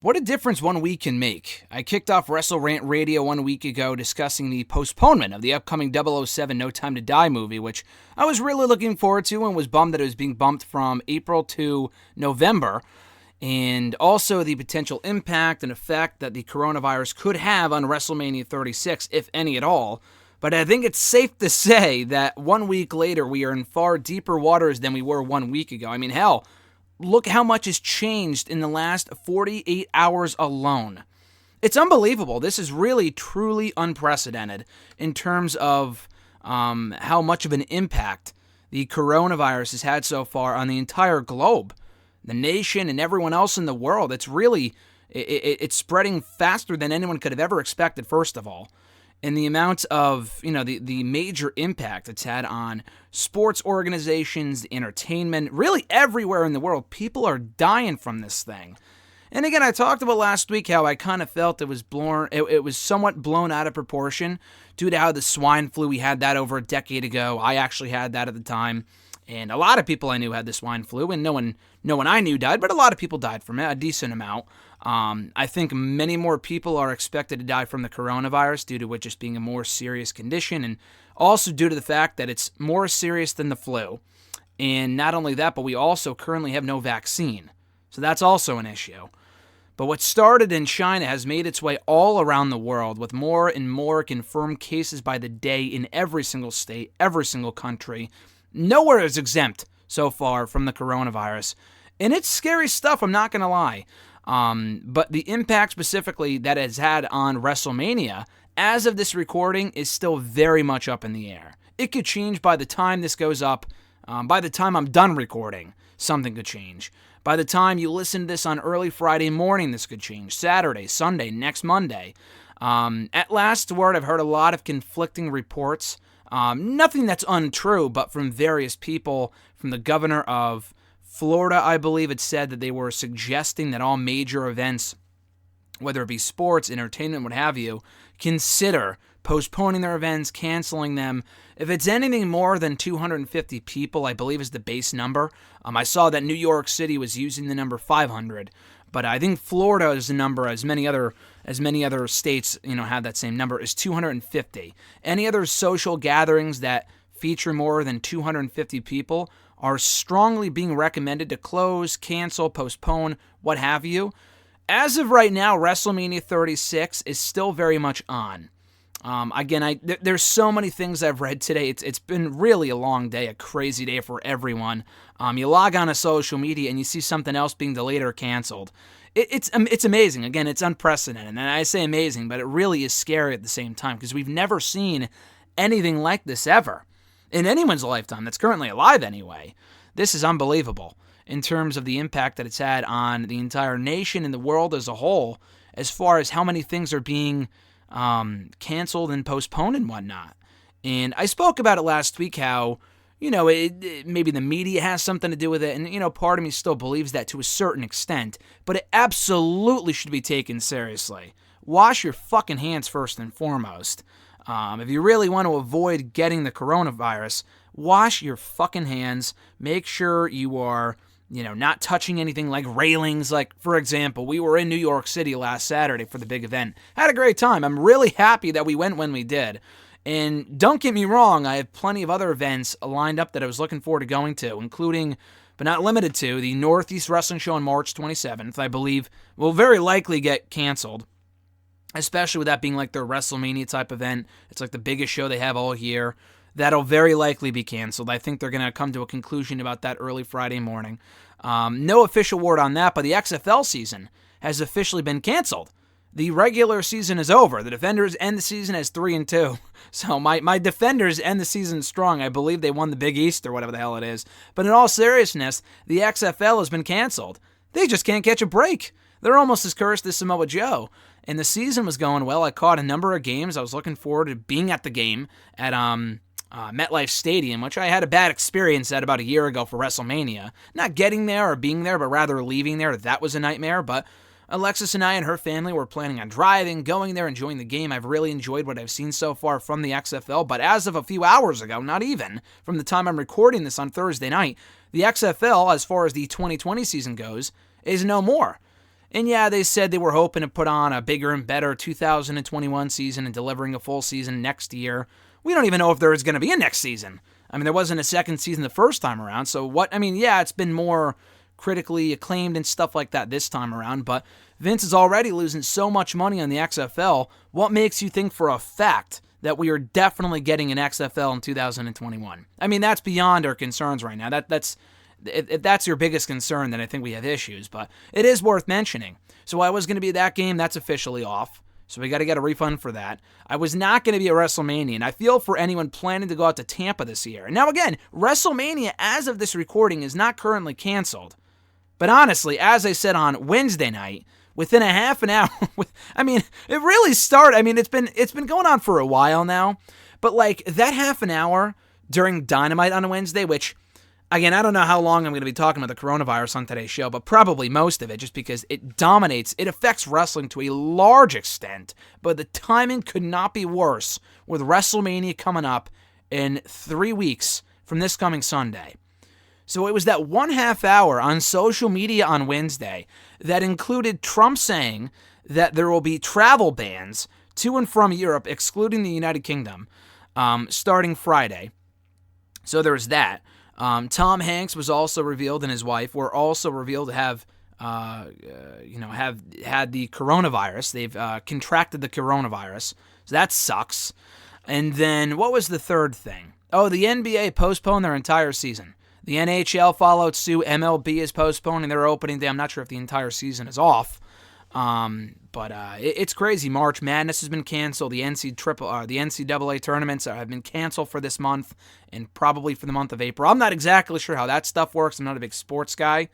What a difference 1 week can make. I kicked off WrestleRant Radio 1 week ago discussing the postponement of the upcoming 007 No Time to Die movie, which I was really looking forward to and was bummed that it was being bumped from April to November, and also the potential impact and effect that the coronavirus could have on WrestleMania 36, if any at all. But I think it's safe to say that 1 week later, we are in far deeper waters than we were 1 week ago. I mean, hell, look how much has changed in the last 48 hours alone. It's unbelievable. This is really, truly unprecedented in terms of how much of an impact the coronavirus has had so far on the entire globe, the nation, and everyone else in the world. It's really, it's spreading faster than anyone could have ever expected, first of all. And the amount of, the major impact it's had on sports organizations, entertainment, really everywhere in the world. People are dying from this thing. And again, I talked about last week how I kind of felt it was somewhat blown out of proportion due to how the swine flu, we had that over a decade ago. I actually had that at the time. And a lot of people I knew had the swine flu, and no one I knew died, but a lot of people died from it, a decent amount. I think many more people are expected to die from the coronavirus due to it just being a more serious condition, and also due to the fact that it's more serious than the flu. And not only that, but we also currently have no vaccine. So that's also an issue. But what started in China has made its way all around the world, with more and more confirmed cases by the day in every single state, every single country. Nowhere is exempt so far from the coronavirus. And it's scary stuff, I'm not going to lie. But the impact specifically that it's had on WrestleMania, as of this recording, is still very much up in the air. It could change by the time this goes up. By the time I'm done recording, something could change. By the time you listen to this on early Friday morning, this could change. Saturday, Sunday, next Monday. At last word, I've heard a lot of conflicting reports. Nothing that's untrue, but from various people, from the governor of Florida, I believe it said that they were suggesting that all major events, whether it be sports, entertainment, what have you, consider postponing their events, canceling them. If it's anything more than 250 people, I believe is the base number. I saw that New York City was using the number 500, but I think Florida is the number, as many other states, have that same number, is 250. Any other social gatherings that feature more than 250 people are strongly being recommended to close, cancel, postpone, what have you. As of right now, WrestleMania 36 is still very much on. Again, there's so many things I've read today. It's been really a long day, a crazy day for everyone. You log on to social media and you see something else being delayed or canceled. It's amazing. Again, it's unprecedented. And I say amazing, but it really is scary at the same time because we've never seen anything like this ever in anyone's lifetime that's currently alive anyway. This is unbelievable in terms of the impact that it's had on the entire nation and the world as a whole, as far as how many things are being canceled and postponed and whatnot. And I spoke about it last week, how, maybe the media has something to do with it, and, part of me still believes that to a certain extent, but it absolutely should be taken seriously. Wash your fucking hands first and foremost. If you really want to avoid getting the coronavirus, wash your fucking hands. Make sure you are, not touching anything like railings. Like, for example, we were in New York City last Saturday for the big event. Had a great time. I'm really happy that we went when we did. And don't get me wrong, I have plenty of other events lined up that I was looking forward to going to, including, but not limited to, the Northeast Wrestling Show on March 27th, I believe, will very likely get canceled. Especially with that being like their WrestleMania type event. It's like the biggest show they have all year. That'll very likely be canceled. I think they're going to come to a conclusion about that early Friday morning. No official word on that, but the XFL season has officially been canceled. The regular season is over. The Defenders end the season as 3-2. So my Defenders end the season strong. I believe they won the Big East or whatever the hell it is. But in all seriousness, the XFL has been canceled. They just can't catch a break. They're almost as cursed as Samoa Joe. And the season was going well. I caught a number of games. I was looking forward to being at the game at MetLife Stadium, which I had a bad experience at about a year ago for WrestleMania. Not getting there or being there, but rather leaving there. That was a nightmare. But Alexis and I and her family were planning on driving, going there, enjoying the game. I've really enjoyed what I've seen so far from the XFL. But as of a few hours ago, not even from the time I'm recording this on Thursday night, the XFL, as far as the 2020 season goes, is no more. And yeah, they said they were hoping to put on a bigger and better 2021 season and delivering a full season next year. We don't even know if there is going to be a next season. I mean, there wasn't a second season the first time around, so what? I mean, yeah, it's been more critically acclaimed and stuff like that this time around, but Vince is already losing so much money on the XFL. What makes you think for a fact that we are definitely getting an XFL in 2021? I mean, that's beyond our concerns right now. If that's your biggest concern, then I think we have issues, but it is worth mentioning. So I was going to be at that game. That's officially off. So we got to get a refund for that. I was not going to be at WrestleMania, and I feel for anyone planning to go out to Tampa this year. And now again, WrestleMania, as of this recording, is not currently canceled. But honestly, as I said on Wednesday night, within a half an hour, it really started. I mean, it's been going on for a while now, but like that half an hour during Dynamite on a Wednesday, which, again, I don't know how long I'm going to be talking about the coronavirus on today's show, but probably most of it, just because it dominates, it affects wrestling to a large extent, but the timing could not be worse with WrestleMania coming up in 3 weeks from this coming Sunday. So it was that 1/2 hour on social media on Wednesday that included Trump saying that there will be travel bans to and from Europe, excluding the United Kingdom, starting Friday. So there was that. Tom Hanks was also revealed, and his wife were also revealed to have had the coronavirus. They've contracted the coronavirus, so that sucks. And then what was the third thing? Oh, the NBA postponed their entire season. The NHL followed suit. MLB is postponing their opening day. I'm not sure if the entire season is off, but it's crazy. March Madness has been canceled. The NCAA tournaments have been canceled for this month and probably for the month of April. I'm not exactly sure how that stuff works. I'm not a big sports guy,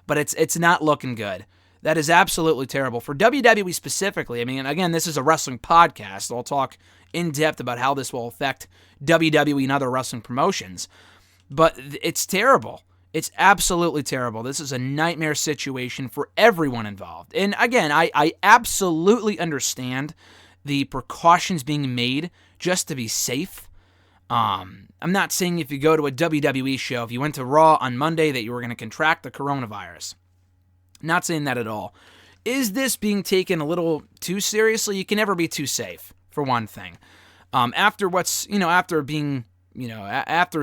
but it's not looking good. That is absolutely terrible. For WWE specifically, I mean, again, this is a wrestling podcast, so I'll talk in depth about how this will affect WWE and other wrestling promotions. But it's terrible. It's absolutely terrible. This is a nightmare situation for everyone involved. And again, I absolutely understand the precautions being made just to be safe. I'm not saying if you go to a WWE show, if you went to Raw on Monday, that you were going to contract the coronavirus. Not saying that at all. Is this being taken a little too seriously? You can never be too safe, for one thing. After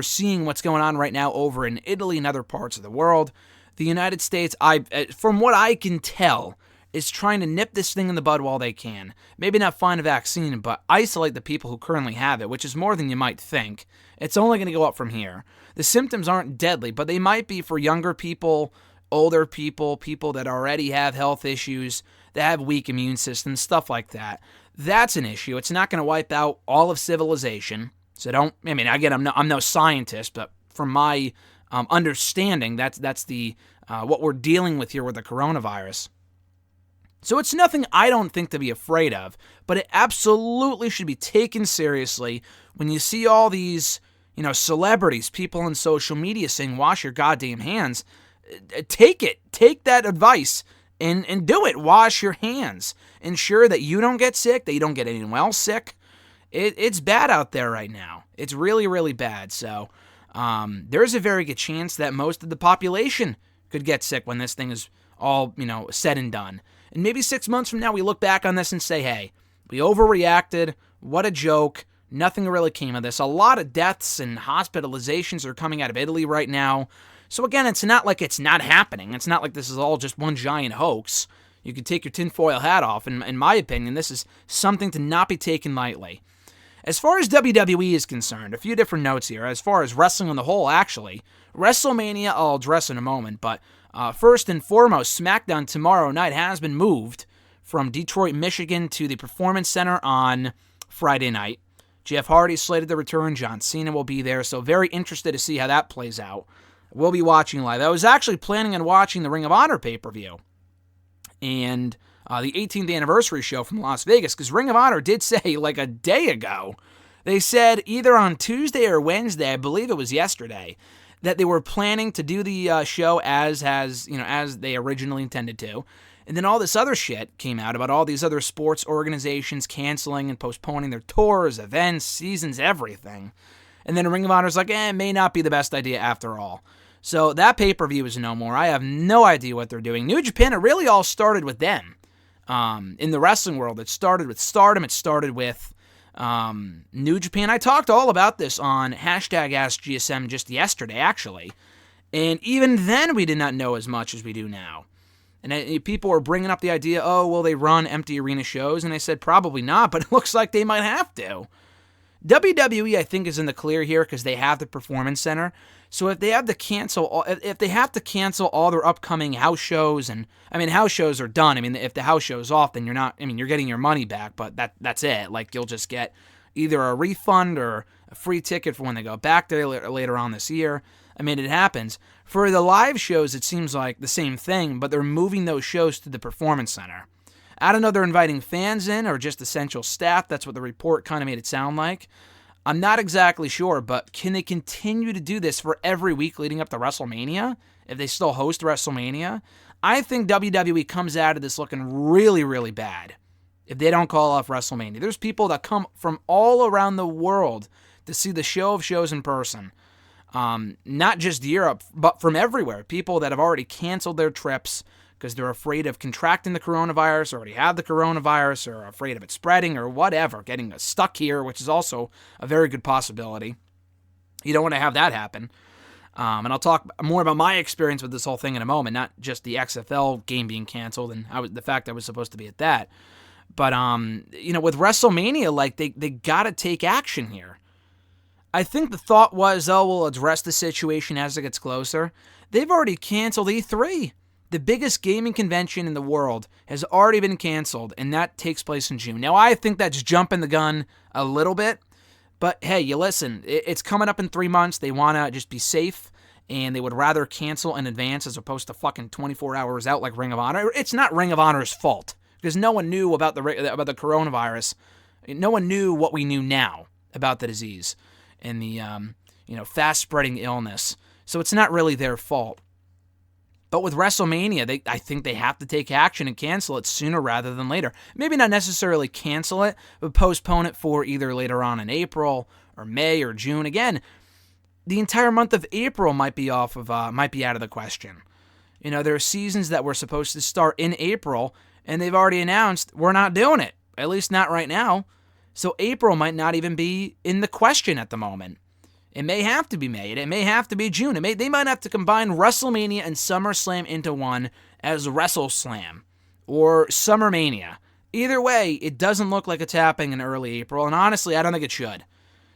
seeing what's going on right now over in Italy and other parts of the world, the United States, from what I can tell, is trying to nip this thing in the bud while they can. Maybe not find a vaccine, but isolate the people who currently have it, which is more than you might think. It's only going to go up from here. The symptoms aren't deadly, but they might be for younger people, older people, people that already have health issues, that have weak immune systems, stuff like that. That's an issue. It's not going to wipe out all of civilization. So I'm no scientist, but from my understanding, that's the what we're dealing with here with the coronavirus. So it's nothing I don't think to be afraid of, but it absolutely should be taken seriously when you see all these, celebrities, people on social media saying, wash your goddamn hands. Take it. Take that advice and do it. Wash your hands. Ensure that you don't get sick, that you don't get anyone else sick. It's bad out there right now. It's really, really bad. So there's a very good chance that most of the population could get sick when this thing is all, said and done. And maybe 6 months from now, we look back on this and say, hey, we overreacted. What a joke. Nothing really came of this. A lot of deaths and hospitalizations are coming out of Italy right now. So again, it's not like it's not happening. It's not like this is all just one giant hoax. You can take your tinfoil hat off. In my opinion, this is something to not be taken lightly. As far as WWE is concerned, a few different notes here. As far as wrestling on the whole, actually, WrestleMania I'll address in a moment, but first and foremost, SmackDown tomorrow night has been moved from Detroit, Michigan to the Performance Center on Friday night. Jeff Hardy slated to return. John Cena will be there, so very interested to see how that plays out. We'll be watching live. I was actually planning on watching the Ring of Honor pay-per-view and the 18th anniversary show from Las Vegas, because Ring of Honor did say like a day ago, they said either on Tuesday or Wednesday, I believe it was yesterday, that they were planning to do the show as they originally intended to. And then all this other shit came out about all these other sports organizations canceling and postponing their tours, events, seasons, everything. And then Ring of Honor's like, it may not be the best idea after all. So that pay-per-view is no more. I have no idea what they're doing. New Japan, it really all started with them. In the wrestling world, it started with Stardom. It started with New Japan. I talked all about this on #AskGSM just yesterday, actually. And even then, we did not know as much as we do now. And people were bringing up the idea, oh, will they run empty arena shows? And I said, probably not, but it looks like they might have to. WWE, I think, is in the clear here because they have the Performance Center. So if they have to cancel all their upcoming house shows, and I mean, house shows are done. I mean, if the house show's off, then you're getting your money back, but that's it. Like, you'll just get either a refund or a free ticket for when they go back there later on this year. I mean, it happens. For the live shows, it seems like the same thing, but they're moving those shows to the Performance Center. I don't know if they're inviting fans in or just essential staff. That's what the report kind of made it sound like. I'm not exactly sure, but can they continue to do this for every week leading up to WrestleMania? If they still host WrestleMania? I think WWE comes out of this looking really, really bad if they don't call off WrestleMania. There's people that come from all around the world to see the show of shows in person. Not just Europe, but from everywhere. People that have already canceled their trips because they're afraid of contracting the coronavirus, or already have the coronavirus, or are afraid of it spreading, or whatever, getting stuck here, which is also a very good possibility. You don't want to have that happen. And I'll talk more about my experience with this whole thing in a moment, not just the XFL game being canceled and the fact I was supposed to be at that. But, with WrestleMania, like, they got to take action here. I think the thought was, we'll address the situation as it gets closer. They've already canceled E3. The biggest gaming convention in the world has already been canceled, and that takes place in June. Now, I think that's jumping the gun a little bit, but hey, you listen, it's coming up in 3 months. They want to just be safe, and they would rather cancel in advance as opposed to fucking 24 hours out like Ring of Honor. It's not Ring of Honor's fault, because no one knew about the coronavirus. No one knew what we knew now about the disease and the fast-spreading illness. So it's not really their fault. But with WrestleMania, I think they have to take action and cancel it sooner rather than later. Maybe not necessarily cancel it, but postpone it for either later on in April or May or June. Again, the entire month of April might be out of the question. There are seasons that were supposed to start in April, and they've already announced we're not doing it, at least not right now. So April might not even be in the question at the moment. It may have to be May. It may have to be June. They might have to combine WrestleMania and SummerSlam into one as WrestleSlam or SummerMania. Either way, it doesn't look like it's happening in early April, and honestly, I don't think it should.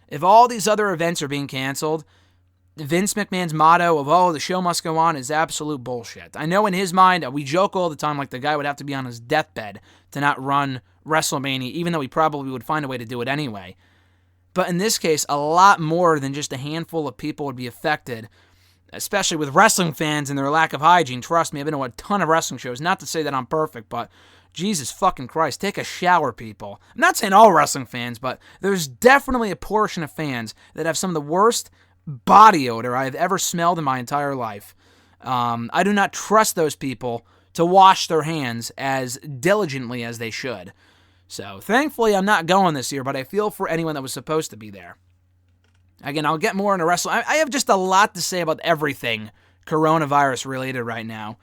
If all these other events are being canceled, Vince McMahon's motto of, the show must go on is absolute bullshit. I know in his mind, we joke all the time like the guy would have to be on his deathbed to not run WrestleMania, even though he probably would find a way to do it anyway. But in this case, a lot more than just a handful of people would be affected, especially with wrestling fans and their lack of hygiene. Trust me, I've been to a ton of wrestling shows. Not to say that I'm perfect, but Jesus fucking Christ, take a shower, people. I'm not saying all wrestling fans, but there's definitely a portion of fans that have some of the worst body odor I've ever smelled in my entire life. I do not trust those people to wash their hands as diligently as they should. So, thankfully, I'm not going this year, but I feel for anyone that was supposed to be there. Again, I'll get more into wrestling. I have just a lot to say about everything coronavirus-related right now.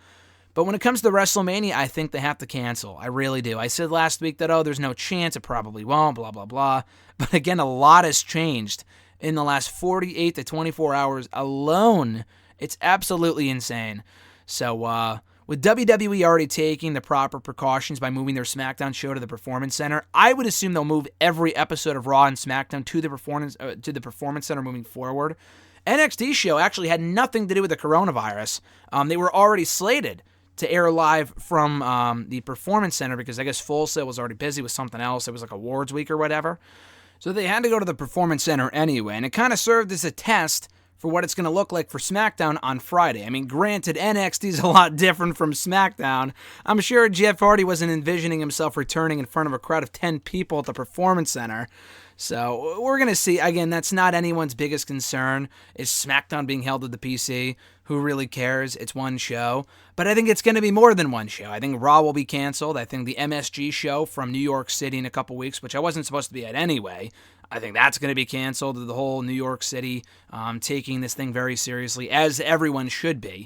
But when it comes to WrestleMania, I think they have to cancel. I really do. I said last week that, there's no chance, it probably won't, blah, blah, blah. But again, a lot has changed in the last 48 to 24 hours alone. It's absolutely insane. So, with WWE already taking the proper precautions by moving their SmackDown show to the Performance Center, I would assume they'll move every episode of Raw and SmackDown to the Performance Center moving forward. NXT show actually had nothing to do with the coronavirus. They were already slated to air live from the Performance Center because I guess Full Sail was already busy with something else. It was like awards week or whatever. So they had to go to the Performance Center anyway, and it kind of served as a test for what it's going to look like for SmackDown on Friday. I mean, granted, NXT is a lot different from SmackDown. I'm sure Jeff Hardy wasn't envisioning himself returning in front of a crowd of 10 people at the Performance Center. So we're going to see. Again, that's not anyone's biggest concern. Is SmackDown being held at the PC? Who really cares? It's one show. But I think it's going to be more than one show. I think Raw will be canceled. I think the MSG show from New York City in a couple weeks, which I wasn't supposed to be at anyway, I think that's going to be canceled. The whole New York City taking this thing very seriously, as everyone should be.